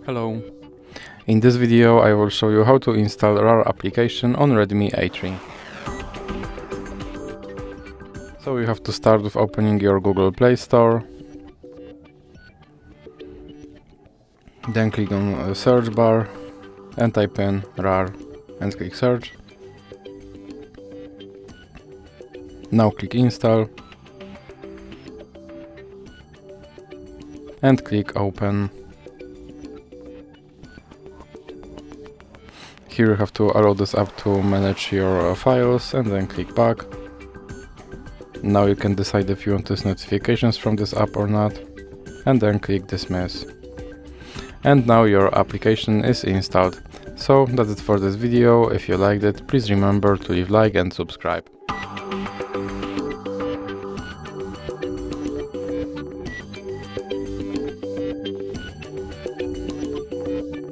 Hello. In this video I will show you how to install Rar application on Redmi A3. So you have to start with opening your Google Play Store. Then click on the search bar and type in Rar and click search. Now click install and click open. Here you have to allow this app to manage your files and then click back. Now you can decide if you want to see notifications from this app or not, and then click dismiss. And now your application is installed. So that's it for this video. If you liked it, please remember to leave a like and subscribe.